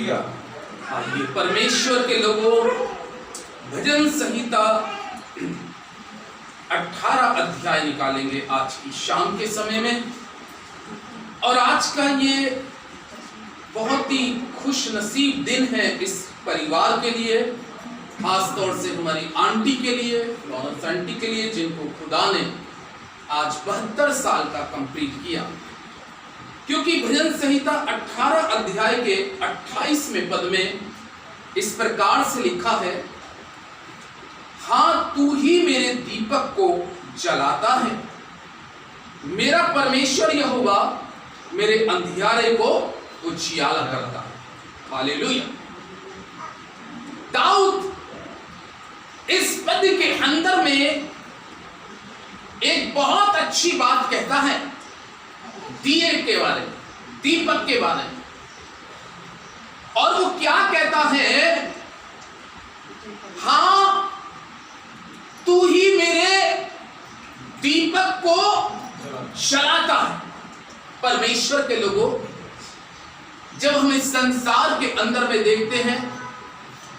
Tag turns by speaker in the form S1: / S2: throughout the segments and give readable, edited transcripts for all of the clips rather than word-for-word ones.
S1: Hallelujah.
S2: आइए परमेश्वर के लोगों, भजन संहिता 18 अध्याय निकालेंगे आज की शाम के समय में। और आज का ये बहुत ही खुश नसीब दिन है इस परिवार के लिए, खास तौर से हमारी आंटी के लिए, लॉरेंस आंटी के लिए, जिनको खुदा ने आज 72 साल का कंप्लीट किया। क्योंकि भजन संहिता 18 अध्याय के 28वें पद में इस प्रकार से लिखा है, हाँ तू ही मेरे दीपक को जलाता है, मेरा परमेश्वर यहोवा मेरे अंधियारे को उजियाला करता है। हालेलुया। दाऊद इस पद के अंदर में एक बहुत अच्छी बात कहता है दिए के बारे में, दीपक के बारे में। और वो क्या कहता है? हाँ तू ही मेरे दीपक को जलाता है। परमेश्वर के लोगों, जब हम इस संसार के अंदर में देखते हैं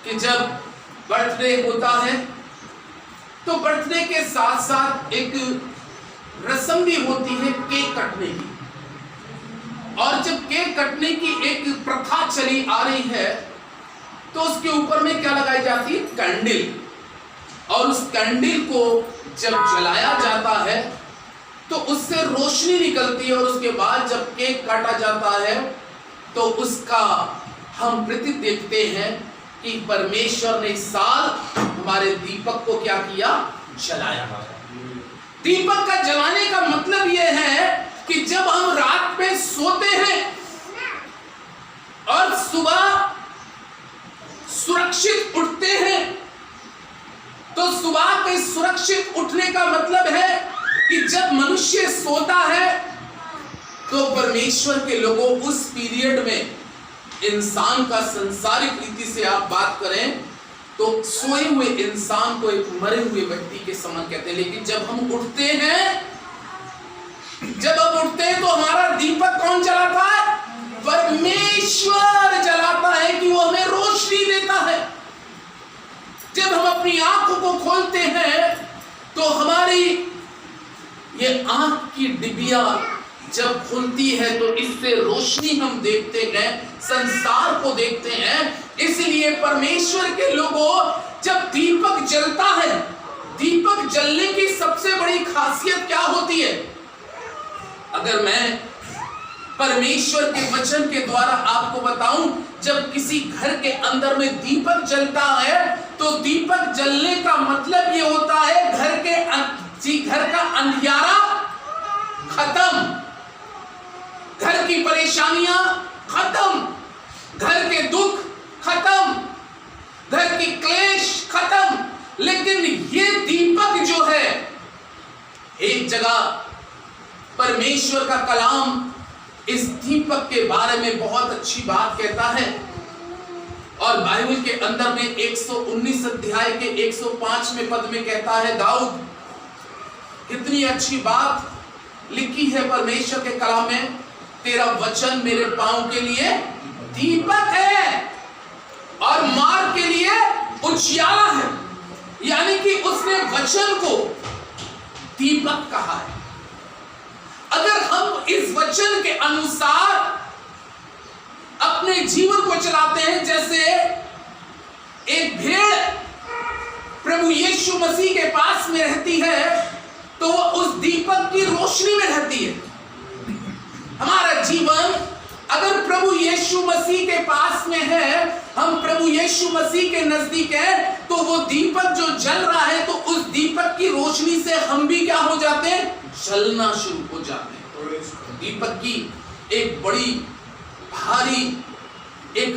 S2: कि जब बर्थडे होता है तो बर्थडे के साथ साथ एक रस्म भी होती है केक कटने की। और जब केक कटने की एक प्रथा चली आ रही है तो उसके ऊपर में क्या लगाई जाती है? कैंडल। और उस कैंडल को जब जलाया जाता है तो उससे रोशनी निकलती है, और उसके बाद जब केक काटा जाता है तो उसका हम प्रतीक देखते हैं कि परमेश्वर ने इस साल हमारे दीपक को क्या किया? जलाया। दीपक का जलाने का मतलब यह है कि जब हम रात में सोते हैं और सुबह सुरक्षित उठते हैं, तो सुबह के सुरक्षित उठने का मतलब है कि जब मनुष्य सोता है तो परमेश्वर के लोगों उस पीरियड में इंसान का सांसारिक रीति से आप बात करें तो सोए हुए इंसान को एक मरे हुए व्यक्ति के समान कहते हैं। लेकिन जब हम उठते हैं तो हमारा दीपक कौन जलाता है? परमेश्वर जलाता है कि वो हमें रोशनी देता है। जब हम अपनी आंखों को खोलते हैं तो हमारी ये आंख की डिबिया जब खुलती है तो इससे रोशनी हम देखते हैं, संसार को देखते हैं। इसलिए परमेश्वर के लोगों, जब दीपक जलता है, दीपक जलने की सबसे बड़ी खासियत क्या होती है? अगर मैं परमेश्वर के वचन के द्वारा आपको बताऊं, जब किसी घर के अंदर में दीपक जलता है तो दीपक जलने का मतलब ये होता है घर का अंधियारा खत्म, घर की परेशानियां खत्म, घर के दुख खत्म, घर की क्लेश खत्म। लेकिन ये दीपक जो है, एक जगह परमेश्वर का कलाम इस दीपक के बारे में बहुत अच्छी बात कहता है। और बाइबल के अंदर में 119 अध्याय के 105वें पद में कहता है, दाऊद, कितनी अच्छी बात लिखी है परमेश्वर के कलाम में, तेरा वचन मेरे पांव के लिए दीपक है और मार्ग के लिए उजियाला है। यानी कि उसने वचन को दीपक कहा है। अगर हम इस वचन के अनुसार अपने जीवन को चलाते हैं, जैसे एक भेड़ प्रभु यीशु मसीह के पास में रहती है तो वो उस दीपक की रोशनी में रहती है। हमारा जीवन अगर प्रभु यीशु मसीह के पास में है, हम प्रभु यीशु मसीह के नजदीक हैं, तो वो दीपक जो जल रहा है तो उस दीपक की रोशनी से हम भी क्या हो जाते हैं? जलना शुरू हो जाते हैं। दीपक की एक बड़ी भारी एक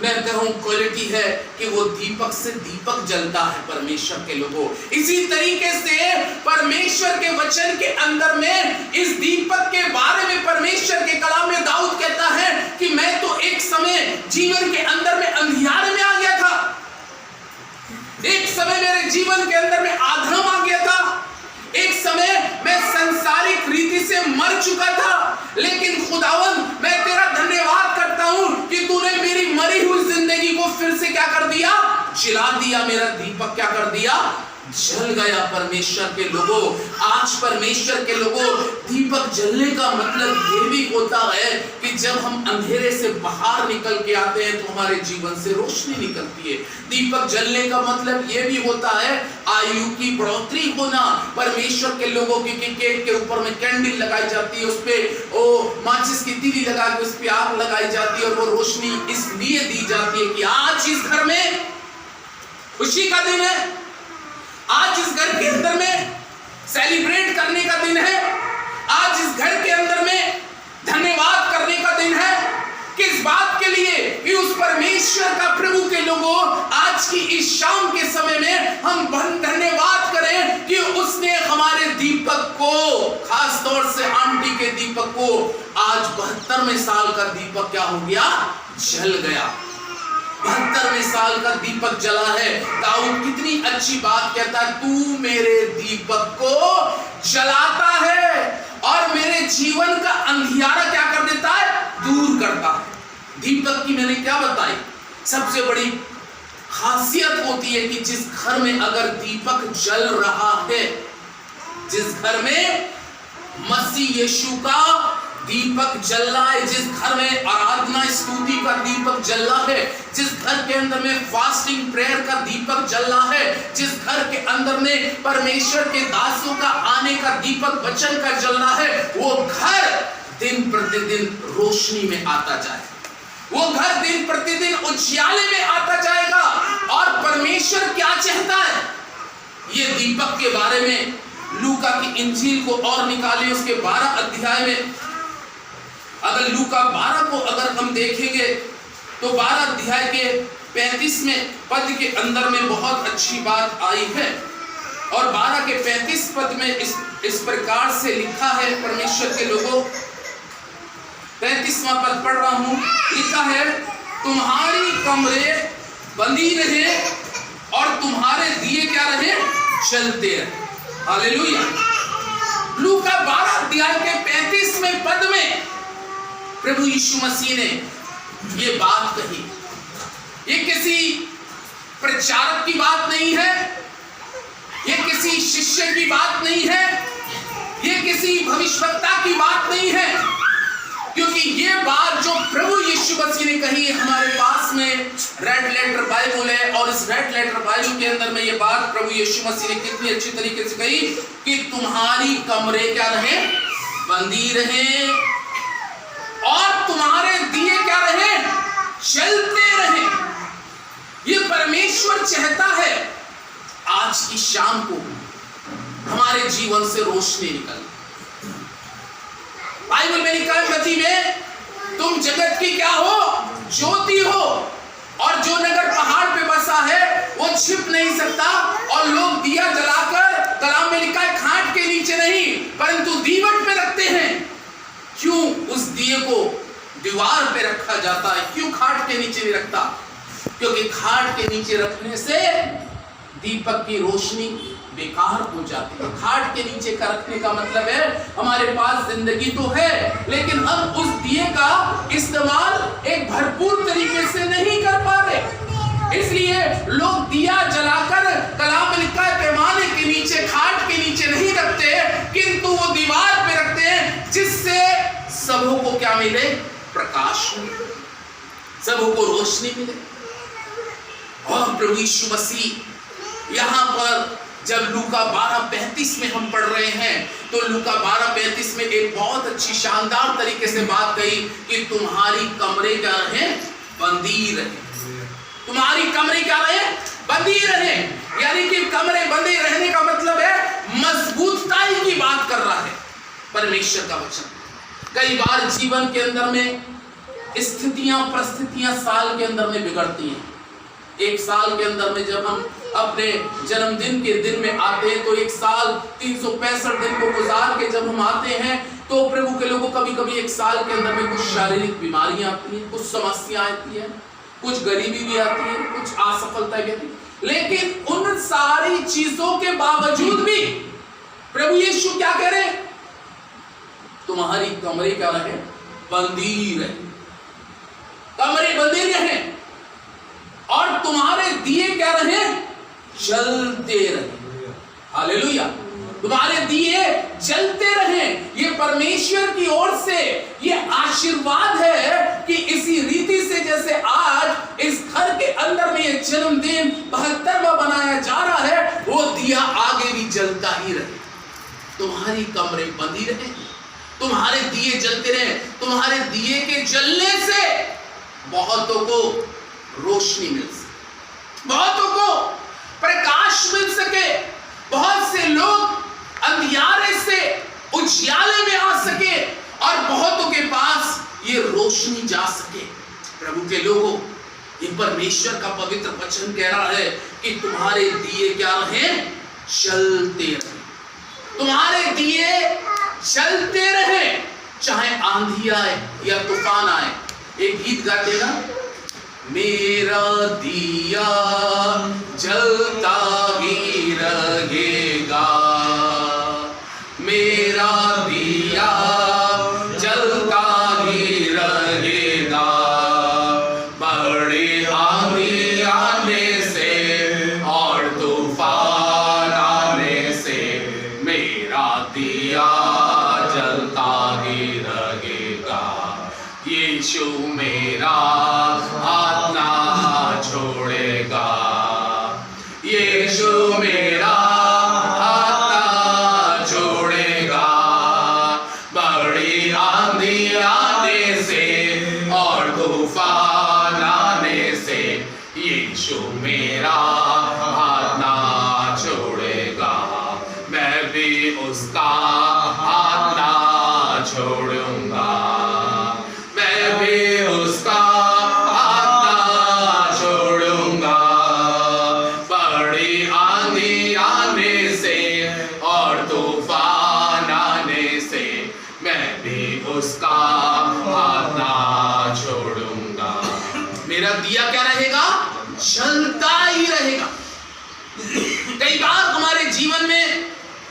S2: मैं कहूं क्वालिटी है कि वो दीपक से दीपक जलता है परमेश्वर के लोगों। इसी तरीके से परमेश्वर के वचन के अंदर में इस दीपक के बारे में परमेश्वर के कलाम में दाऊद कहता है कि मैं तो एक समय जीवन के अंदर में अंधियारे में आ गया था, एक समय मेरे जीवन के अंदर में आधम आ गया था, एक समय मैं सांसारिक रीति से चुका था, लेकिन खुदावन मैं तेरा धन्यवाद करता हूं कि तूने मेरी मरी मरी हुई जिंदगी को फिर से क्या कर दिया, जला दिया। मेरा दीपक क्या कर दिया, जल गया। परमेश्वर के लोगों, आज परमेश्वर के लोगों, दीपक जलने का मतलब ये भी होता है कि जब हम अंधेरे से बाहर निकल के आते हैं तो हमारे जीवन से रोशनी निकलती है। दीपक जलने का मतलब ये भी होता है आयु की बढ़ोतरी होना। परमेश्वर के लोगों की केक के ऊपर में कैंडल लगाई जाती है, उस पे माचिस की तीली लगा के उस पे आग लगाई जाती है और वो रोशनी इसलिए दी जाती है कि आज इस घर में खुशी का दिन है, आज इस घर के अंदर में सेलिब्रेट करने का दिन है, आज इस घर के अंदर में धन्यवाद करने का दिन है। किस बात के लिए, कि उस परमेश्वर का, प्रभु के लोगों, आज की इस शाम के समय में हम धन्यवाद करें कि उसने हमारे दीपक को, खास तौर से आंटी के दीपक को, आज 72वें साल का दीपक क्या हो गया, जल गया। 72वें साल का दीपक जला है। दाऊद कितनी अच्छी बात कहता है, तू मेरे दीपक को जलाता है और मेरे जीवन का अंधियारा क्या कर देता है, दूर करता है। दीपक की मैंने क्या बताई, सबसे बड़ी खासियत होती है कि जिस घर में अगर दीपक जल रहा है, जिस घर में मसीह यीशु का दीपक जल रहा है, जिस घर में आराधना स्तुति का दीपक जल रहा है, जिस घर के अंदर में फास्टिंग प्रेयर का दीपक जल रहा है, जिस घर के अंदर में परमेश्वर के दासों का आने का दीपक वचन का जल रहा है, वो घर दिन प्रतिदिन रोशनी में आता जाए, वो घर दिन प्रतिदिन उजियाले में आता जाएगा। और परमेश्वर क्या चाहता है, ये दीपक के बारे में लूका की इंजील को और निकालिए, उसके 12 अध्याय में, अगर लूका 12 को अगर हम देखेंगे तो 12 अध्याय के 35वें पद के अंदर में बहुत अच्छी बात आई है। और 12 के 35 पद में इस प्रकार से लिखा है, परमेश्वर के लोगों, 35वां पद पढ़ रहा हूं, लिखा है, तुम्हारी कमरे बंदी रहे और तुम्हारे दिए क्या रहे, जलते रहे। हालेलुया। लूका 12 अध्याय के 35वें पद में प्रभु यीशु मसीह ने ये बात कही। ये किसी प्रचारक की बात नहीं है, ये किसी शिष्य की बात नहीं है, ये किसी भविष्यवक्ता की बात नहीं है, क्योंकि ये बात जो प्रभु यीशु मसीह ने कही है, हमारे पास में रेड लेटर बाइबल है और इस रेड लेटर बाइबल के अंदर में ये बात प्रभु यीशु मसीह ने कितनी अच्छी तरीके से कही कि तुम्हारी कमरे क्या रहे, बंदी रहे और तुम्हारे दिए क्या रहे, जलते रहे। ये परमेश्वर चाहता है आज की शाम को हमारे जीवन से रोशनी निकले। बाइबल में लिखा है मत्ती में, तुम जगत की क्या हो, ज्योति हो, और जो नगर पहाड़ पे बसा है वो छिप नहीं सकता। और लोग दिया जलाकर, कलाम में लिखा है, खाट के नीचे नहीं परंतु दीवट पे रखते हैं। क्यों उस दिए को दीवार पे रखा जाता है, क्यों खाट के नीचे नहीं रखता? क्योंकि खाट के नीचे रखने से दीपक की रोशनी बेकार हो जाती है। खाट के नीचे का रखने का मतलब है हमारे पास जिंदगी तो है, लेकिन हम उस दिए का इस्तेमाल एक भरपूर तरीके से नहीं कर पा रहे। इसलिए लोग दिया जलाकर, कलाम में लिखा है, पैमाने के नीचे, खाट के नीचे नहीं रखते, किंतु वो दीवार पे रखते हैं, जिससे सबों को क्या मिले, प्रकाश मिले, सबों को रोशनी मिले। और प्रभु यीशु मसीह यहां पर जब लूका 12:35 में हम पढ़ रहे हैं तो लूका 12:35 में एक बहुत अच्छी शानदार तरीके से बात कही कि तुम्हारी कमरे क्या रहे, बंदी रहे। तुम्हारी कमरे क्या रहे, बंदी रहे। यानी कि कमरे बंदे रहने का मतलब है मजबूताई की बात कर रहा है परमेश्वर का वचन। कई बार जीवन के अंदर में स्थितियां, परिस्थितियां साल के अंदर में बिगड़ती हैं। एक साल के अंदर में जब हम अपने जन्मदिन के दिन में आते हैं तो एक साल 365 दिन को गुजार के जब हम आते हैं तो प्रभु के लोगों, कभी कभी एक साल के अंदर में कुछ शारीरिक बीमारियां आती हैं, कुछ समस्या आती है, कुछ गरीबी भी आती है, कुछ असफलता भी आती है। लेकिन उन सारी चीजों के बावजूद भी प्रभु यीशु क्या कह रहे, तुम्हारी कमरे क्या रहे, बंदी रहे। कमरे बंदे रहे। और तुम्हारे दिए क्या रहे? जलते रहे। हालेलुया। तुम्हारे दिए जलते रहे। ये परमेश्वर की ओर से ये आशीर्वाद है कि इसी रीति से जैसे आज इस घर के अंदर में ये जन्मदिन 72वां बनाया जा रहा है, वो दिया आगे भी जलता ही रहे। तुम्हारी कमरे बंदी रहे, तुम्हारे दिए जलते रहे। तुम्हारे दिए के जलने से बहुतों को रोशनी मिल सके, बहुतों को प्रकाश मिल सके, बहुत से लोग अंधियारे से उजियाले में आ सके और बहुतों के पास ये रोशनी जा सके। प्रभु के लोगों, ये परमेश्वर का पवित्र वचन कह रहा है कि तुम्हारे दिए क्या रहे? जलते रहे। तुम्हारे दिए जलते रहे, चाहे आंधी आए या तूफान आए। एक गीत गाते ना, मेरा दिया जलता ही रहेगा, मेरा दिया जलता ही रहेगा, बड़ी आंधी आने से और तूफान आने से मेरा दिया जलता ही रहेगा। यीशु मेरा हाथ ना छोड़ेगा, यीशु मेरा हाथ ना छोड़ेगा, बड़ी आंधी आने से और तूफान आने से यीशु मेरा हाथ ना छोड़ेगा। मैं भी उसका हाथ ना छोड़ूंगा, मैं भी उसका हाथ ना छोड़ूंगा, बड़ी आंधी आने से और तूफान आने से मैं भी उसका हाथ ना छोड़ूंगा। मेरा दिया क्या रहेगा? जलता ही रहेगा। कई बार हमारे जीवन में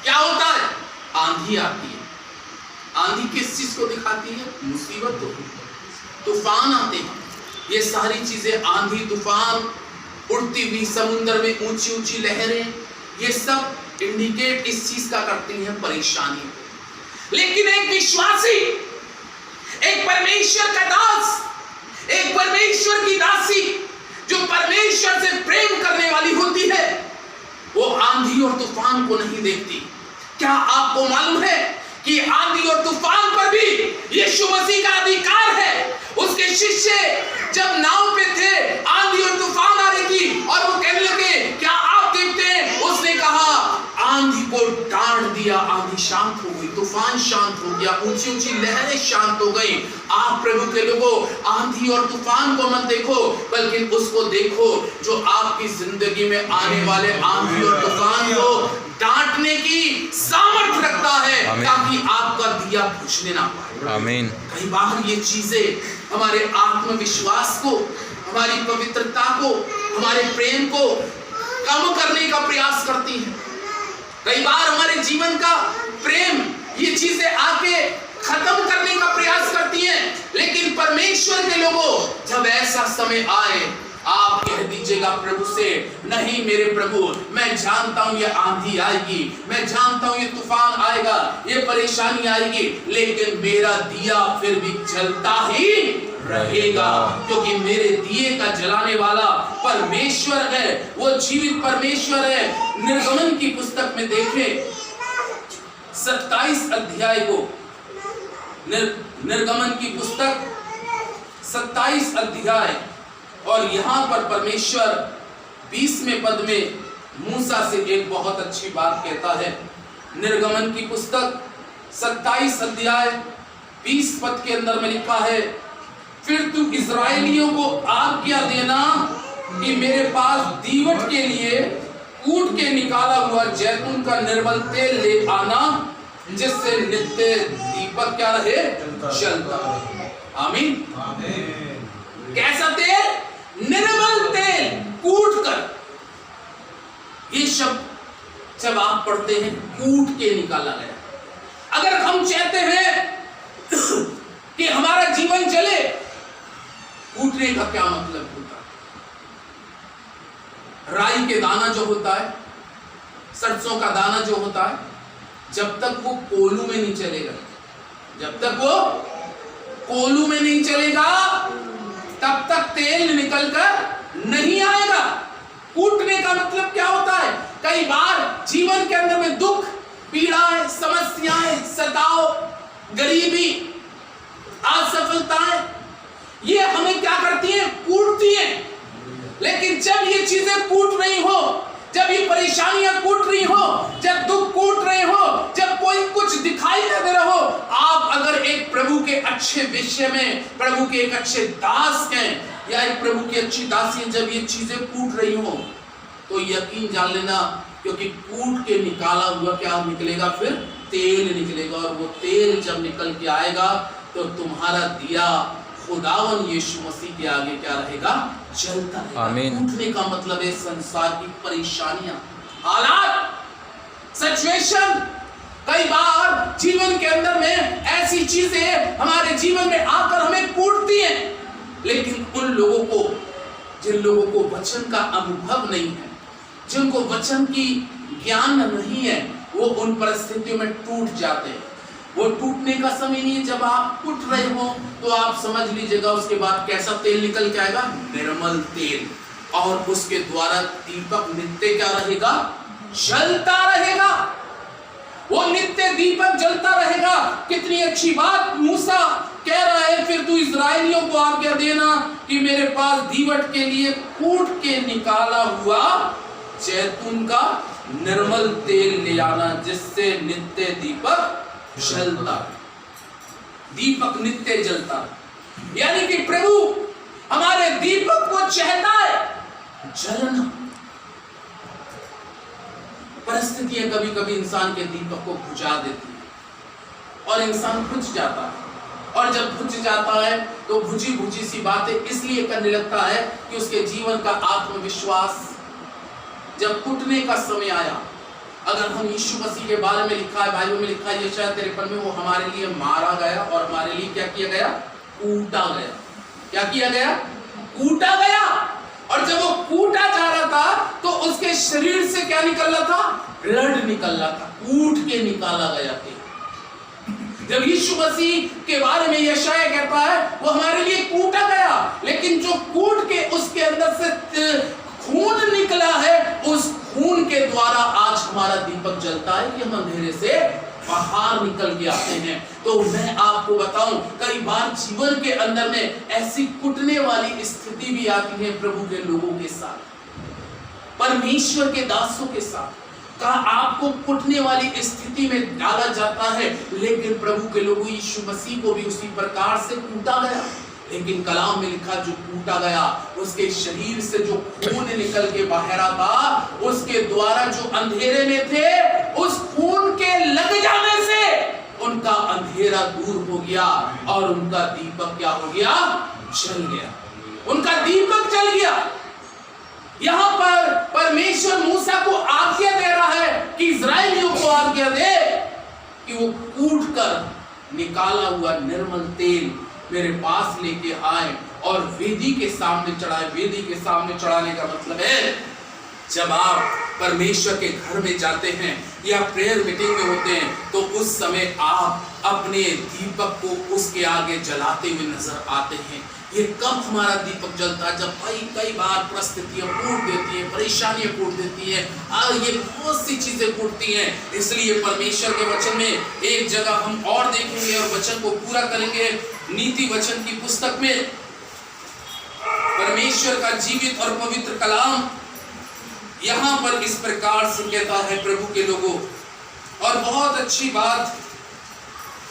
S2: क्या होता है? आंधी आती है। आंधी किस चीज को दिखाती है? मुसीबत को। तूफान आते हैं, ये सारी चीजें, आंधी तूफान, उड़ती हुई समुद्र में ऊंची ऊंची लहरें, ये सब इंडिकेट इस चीज का करती हैं, परेशानी। लेकिन एक विश्वासी, एक परमेश्वर का दास, एक परमेश्वर की दासी जो परमेश्वर से प्रेम करने वाली होती है, वो आंधी और तूफान को नहीं देखती। क्या आपको मालूम है कि आंधी और तूफान पर भी यीशु मसीह का अधिकार है? उसके शिष्य जब नाव पे थे, आंधी और तूफान आ रही थी और वो कहने लगे, क्या आप देखते हैं? उसने कहा, आंधी को डांट दिया, आंधी शांत हो गई, तूफान शांत हो गया, ऊंची ऊंची लहरें शांत हो गई। आप प्रभु के लोगों, आंधी और तूफान को मत देखो, बल्कि उसको देखो जो आपकी जिंदगी में आने वाले आंधी और तूफान को डांटने की सामर्थ्य रखता है, ताकि आपका दिया बुझने ना पाए। आमीन। कई बार ये चीजें हमारे आत्मविश्वास को, हमारी पवित्रता को, हमारे प्रेम को कम करने का प्रयास करती हैं। कई बार हमारे जीवन का प्रेम, ये चीजें आके खत्म करने का प्रयास करती हैं। लेकिन परमेश्वर के लोगों, जब ऐसा समय आए, आप कह दीजिएगा प्रभु से, नहीं मेरे प्रभु, मैं जानता हूं ये आंधी आएगी, मैं जानता हूं ये तूफान आएगा, ये परेशानी आएगी, लेकिन मेरा दिया फिर भी जलता ही रहेगा, क्योंकि मेरे दिए का जलाने वाला परमेश्वर है, वो जीवित परमेश्वर है। निर्गमन की पुस्तक में देखें 27 अध्याय को, निर्गमन की पुस्तक 27 अध्याय, और यहां पर परमेश्वर 20वें पद में मूसा से एक बहुत अच्छी बात कहता है। निर्गमन की पुस्तक 27 अध्याय 20 पद के अंदर में लिखा है, फिर तू इस्राएलियों को आज्ञा देना कि मेरे पास दीवट के लिए कूट के निकाला हुआ जैतून का निर्मल तेल ले आना, जिससे नित्य दीपक क्या रहे? जलता रहे। आमीन। कैसा तेल? निर्मल तेल, कूट कर। ये शब्द जब आप पढ़ते हैं, कूट के निकाला गया। अगर हम चाहते हैं कि हमारा जीवन चले, कूटने का क्या मतलब होता है? राई के दाना जो होता है, सरसों का दाना जो होता है, जब तक वो कोलू में नहीं चलेगा, जब तक वो कोलू में नहीं चलेगा तब तक तेल निकल कर नहीं आएगा। कूटने का मतलब क्या होता है? कई बार जीवन के अंदर में दुख, पीड़ाएं, समस्याएं, सताव, गरीबी, असफलताएं, ये हमें क्या करती हैं? कूटती हैं। लेकिन जब ये चीजें कूट रही हो, जब ये परेशानियां कूट रही हो, जब दुख कूट रहे हो, जब कोई कुछ दिखाई न दे रहा हो, आप अगर एक प्रभु के अच्छे विषय में, प्रभु के एक अच्छे दास हैं या एक प्रभु की अच्छी दासी हैं, जब ये चीजें कूट रही हो तो यकीन जान लेना, क्योंकि कूट के निकाला हुआ क्या निकलेगा? फिर तेल निकलेगा, और वो तेल जब निकल के आएगा तो तुम्हारा दिया खुदावन यीशु मसीह के आगे क्या रहेगा? जलता रहेगा। कूटने का मतलब है संसार की परेशानियां, हालात, सिचुएशन। कई बार जीवन के अंदर में ऐसी चीजें हमारे जीवन में आकर हमें कूटती हैं, लेकिन उन लोगों को, जिन लोगों को वचन का अनुभव नहीं है, जिनको वचन की ज्ञान नहीं है, वो उन परिस्थितियों में टूट जाते हैं। वो टूटने का समय नहीं है। जब आप टूट रहे हो तो आप समझ लीजिएगा उसके बाद कैसा तेल निकल के आएगा? निर्मल तेल। और उसके द्वारा दीपक नित्य क्या रहेगा? जलता रहेगा। वो नित्य दीपक जलता रहेगा। कितनी अच्छी बात! मूसा कह रहा है, फिर तू इस्राएलियों को आज्ञा देना कि मेरे पास दीवट के लिए कूट के निकाला हुआ जैतून का निर्मल तेल ले आना, जिससे नित्य दीपक जलता, दीपक नित्य जलता। यानी कि प्रभु हमारे दीपक को चाहता है जलना। परिस्थितियां कभी कभी इंसान के दीपक को बुझा देती है और इंसान बुझ जाता है, और जब बुझ जाता है तो बुझी बुझी सी बातें इसलिए करने लगता है कि उसके जीवन का आत्मविश्वास, जब टूटने का समय आया, अगर हम यीशु मसीह के बारे में लिखा है, बाइबल में लिखा है यशायाह 53 में, वो हमारे लिए मारा गया और हमारे लिए क्या किया गया? कूटा गया। क्या किया गया? कूटा गया। और जब वो कूटा जा रहा था तो उसके शरीर से क्या निकल रहा था? ब्लड निकल रहा था, कूट के निकाला गया था। जब यीशु मसीह के बारे में यशायाह कहता है वो हमारे लिए कूटा गया, लेकिन जो कूट के उसके अंदर से खून निकला है, उस खून के द्वारा आज हमारा दीपक जलता है कि हम अंधेरे से बाहर निकल के आते हैं। तो मैं आपको बताऊं, कई बार जीवन के अंदर में ऐसी कुटने वाली स्थिति भी आती है प्रभु के लोगों के साथ, परमेश्वर के दासों के साथ। का आपको कुटने वाली स्थिति में डाला जाता है, लेकिन प्रभु के लोगों यीशु मसीह को भी उसी प्रकार से कूटा गया। लेकिन कलाम में लिखा जो कूटा गया, उसके शरीर से जो खून निकल के बाहर आता, उसके द्वारा जो अंधेरे में थे, उस खून के लग जाने से उनका अंधेरा दूर हो गया और उनका दीपक क्या हो गया? जल गया। उनका दीपक जल गया। यहां पर परमेश्वर मूसा को आज्ञा दे रहा है कि इस्राएलियों को आज्ञा दे कि वो कूट कर निकाला हुआ निर्मल तेल मेरे पास लेके आए और वेदी के सामने चढ़ाए। वेदी के सामने चढ़ाने का मतलब है, जब आप परमेश्वर के घर में जाते हैं या प्रेयर मीटिंग में होते हैं, तो उस समय आप अपने दीपक को उसके आगे जलाते हुए नजर आते हैं। ये कब हमारा दीपक जलता है? जब कई बार परिस्थितियां कूट देती हैं, परेशानियां कूट देती हैं, ये बहुत सी चीजें कूटती हैं। इसलिए परमेश्वर के वचन में एक जगह हम और देखेंगे और वचन को पूरा करेंगे। नीति वचन की पुस्तक में परमेश्वर का जीवित और पवित्र कलाम यहां पर इस प्रकार से कहता है प्रभु के लोगों, और बहुत अच्छी बात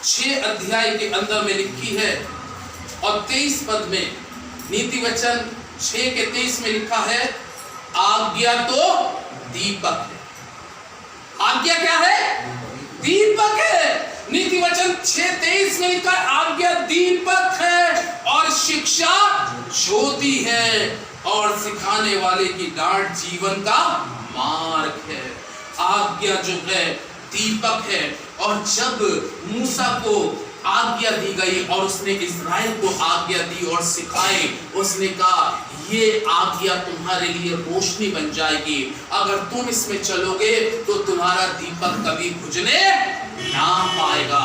S2: 6 अध्याय के अंदर में लिखी है और 23 पद में, नीति वचन 6 के 23 में लिखा है, आज्ञा तो दीपक है। आज्ञा क्या है? दीपक है। नीति वचन 6:23 में लिखा है, आज्ञा दीपक है और शिक्षा ज्योति है और सिखाने वाले की डांट जीवन का मार्ग है। आज्ञा जो है दीपक है। और जब मूसा को आज्ञा दी गई और उसने इस्राएल को आज्ञा दी और सिखाई। उसने कहा ये आज्ञा तुम्हारे लिए रोशनी बन जाएगी, अगर तुम इसमें चलोगे तो तुम्हारा दीपक कभी बुझने ना पाएगा।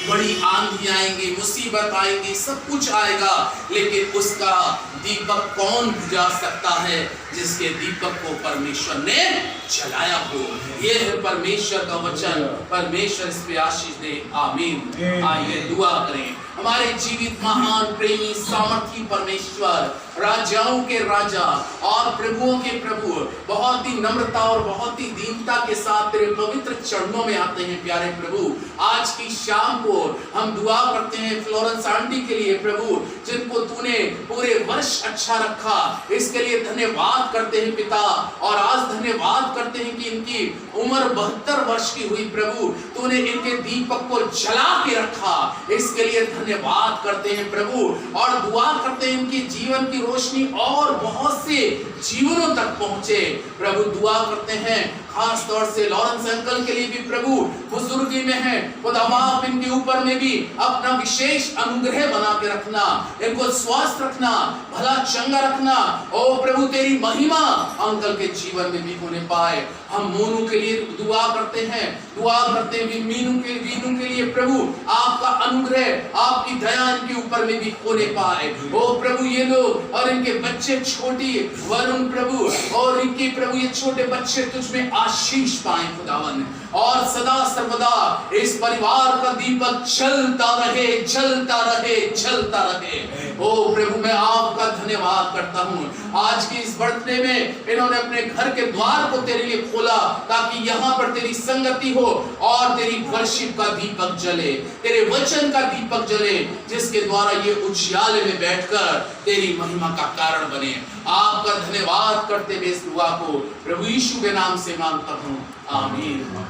S2: बड़ी आंधी आएंगी, मुसीबत आएंगी, सब कुछ आएगा, लेकिन उसका दीपक कौन बुझा सकता है? जिसके दीपक को परमेश्वर ने जलाया हो। ये है परमेश्वर का वचन। परमेश्वर इस पे आशीष दे। आमीन। आइए दुआ करें। हमारे जीवित महान प्रेमी सामर्थी परमेश्वर, राजाओं के राजा और प्रभुओं के प्रभु, बहुत ही नम्रता और बहुत ही दीनता के साथ तेरे पवित्र चरणों में आते हैं प्यारे प्रभु। आज की शाम को हम दुआ करते हैं फ्लोरेंस आंटी के लिए प्रभु, जिनको तूने पूरे वर्ष अच्छा रखा, इसके लिए धन्यवाद करते हैं पिता। और आज धन्यवाद करते हैं कि इनकी उम्र 72 वर्ष की हुई प्रभु, तूने इनके दीपक को जला के रखा, इसके लिए धन्यवाद करते हैं प्रभु। और दुआ करते हैं इनकी जीवन की रोशनी और बहुत से जीवनों तक पहुंचे प्रभु। दुआ करते हैं खास तौर से लॉरेंस अंकल के लिए भी प्रभु, बुजुर्गी में है खुदावा, आप इनके ऊपर में भी अपना विशेष अनुग्रह बना के रखना, इनको स्वस्थ रखना, भला चंगा रखना। ओ प्रभु तेरी महिमा अंकल के जीवन में भी होने पाए। हम मोनू के लिए दुआ करते हैं, मीनू के लिए प्रभु आपका अनुग्रह, आपकी दया इनके ऊपर में भी होने पाए। ओ प्रभु ये लोग और इनके बच्चे छोटी वरुण प्रभु और इनके प्रभु ये छोटे बच्चे तुझ में आशीष पाए खुदावन, और सदा सर्वदा इस परिवार का दीपक जलता रहे, जलता रहे, जलता रहे। ओ प्रभु मैं आपका धन्यवाद करता हूँ। आज की इस बर्थडे में इन्होंने अपने घर के द्वार को तेरे लिए खोला ताकि यहाँ पर तेरी संगति हो और तेरी वर्शिप का दीपक जले, तेरे वचन का दीपक जले, जिसके द्वारा ये उजियाले में बैठकर तेरी महिमा का कारण बने। आपका धन्यवाद करते हुए इस दुआ को प्रभु यीशु के नाम से मांगता हूँ। आमीन।